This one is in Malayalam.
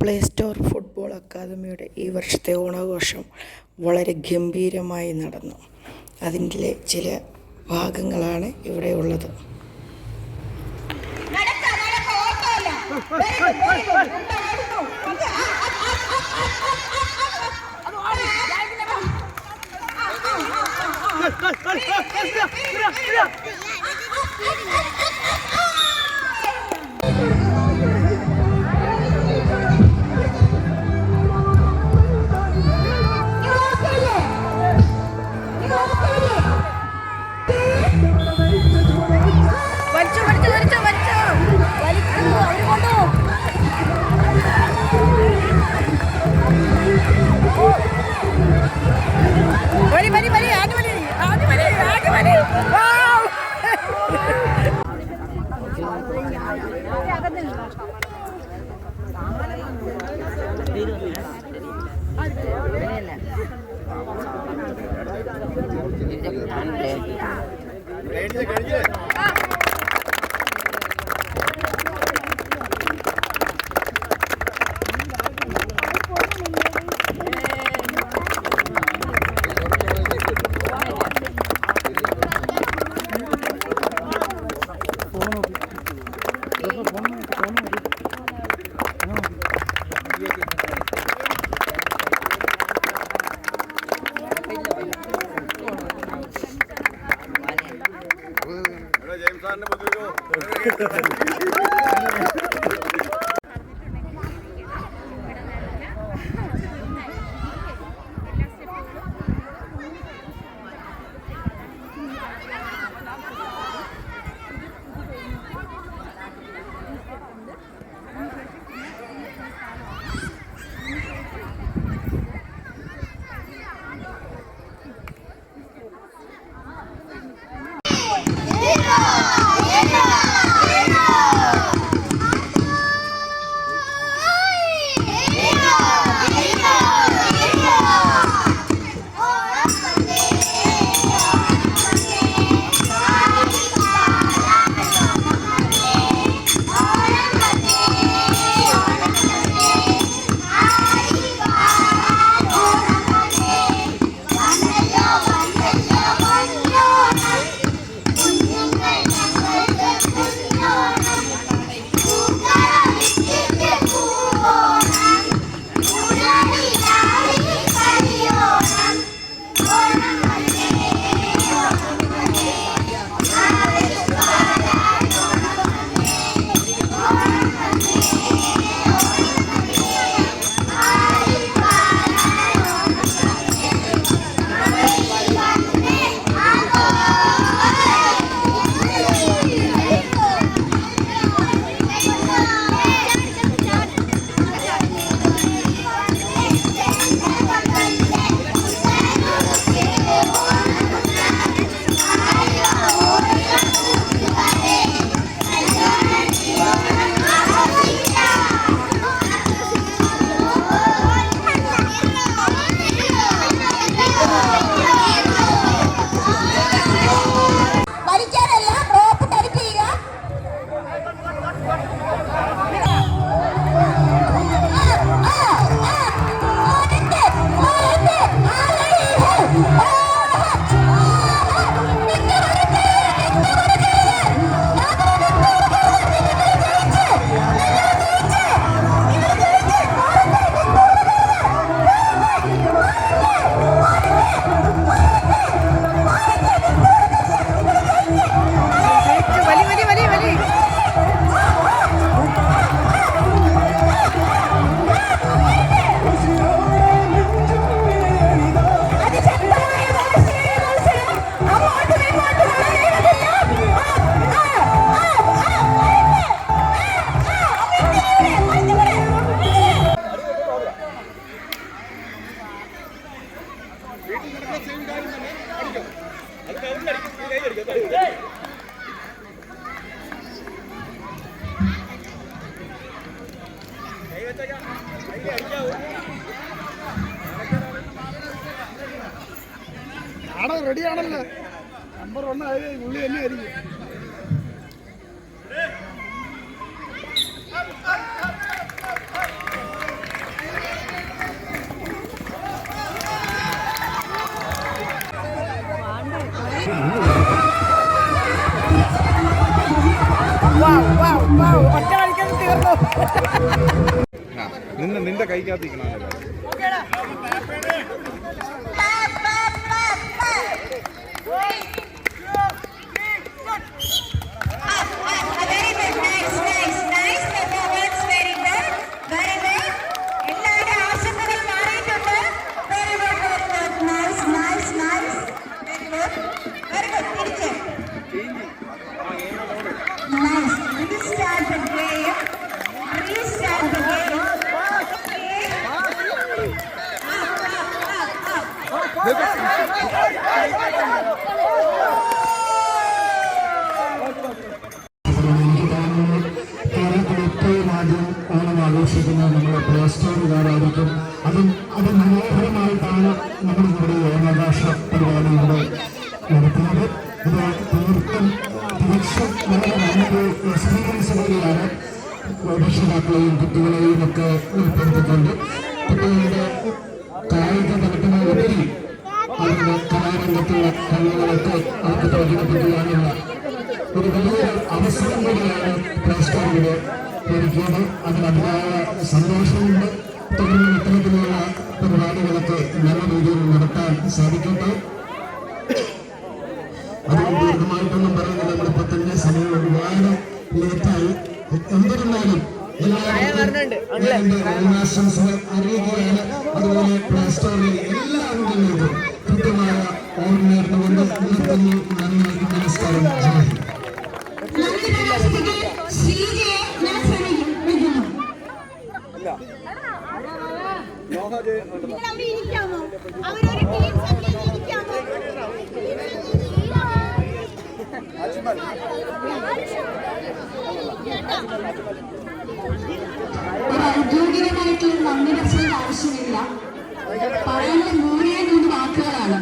പ്ലേ സ്റ്റോർ ഫുട്ബോൾ അക്കാദമിയുടെ ഈ വർഷത്തെ ഓണാഘോഷം വളരെ ഗംഭീരമായി നടന്നു. അതിൻ്റെ ചില ഭാഗങ്ങളാണ് ഇവിടെ ഉള്ളത്. റെഡിയാണല്ലോ. നമ്പർ 1 ഉള്ളി തന്നെ ആയിരിക്കും. നിന്റെ കൈക്കകത്തിക്കണം. ഓണം ആഘോഷിക്കുന്നത് നമ്മുടെ പ്ലേ സ്റ്റോറുകാരായിരിക്കും. അത് മനോഹരമായിട്ടാണ് നമ്മൾ ഇവിടെ ഓണാഘോഷ പരിപാടി ഇവിടെ നടത്തുന്നത്. ഇത് തീർത്തും തികച്ചും വളരെ നല്ലൊരു എക്സ്പീരിയൻസ് കൂടിയാണ്. രക്ഷിതാക്കളെയും കുട്ടികളെയും ഒക്കെ ഉൾപ്പെടുത്തിക്കൊണ്ട് കുട്ടികളുടെ കായിക തലത്തിന് ഉപരി അവരുടെ കലാരംഗത്തുള്ള കഴിവുകളൊക്കെ അവർക്ക് പ്രകടിപ്പിക്കുവാനുള്ള ഒരു വലിയൊരു അവസരം കൂടിയാണ് പ്ലേ സ്റ്റോറിൽ ഒരുക്കിയത്. അതിനതിയായ സന്തോഷമുണ്ട്. തുടർന്ന് ഇത്തരത്തിലുള്ള പരിപാടികളൊക്കെ നല്ല രീതിയിൽ നടത്താൻ സാധിക്കട്ടെ. അതിന് ദീർഘമായിട്ടൊന്നും പറയുന്നത് നമ്മളിപ്പോൾ തന്നെ സമയം ഒരുപാട് ലേറ്റായി. എന്നിരുന്നാലും എല്ലാവർക്കും ആശംസകൾ അറിയുകയാണ്. അതുപോലെ പ്ലേ സ്റ്റോറിലെ എല്ലാ അംഗങ്ങൾക്കും കൃത്യമായ ഓർമ്മ നേർന്നുകൊണ്ട് നിർത്തുന്നു. നന്ദി, നമസ്കാരം, ജയ് ഹിന്ദ്. ഔദ്യോഗികമായിട്ടുള്ള നന്ദി പറച്ചിൽ ആവശ്യമില്ല. പറയാനുള്ള 3 വാക്കുകളാണ്.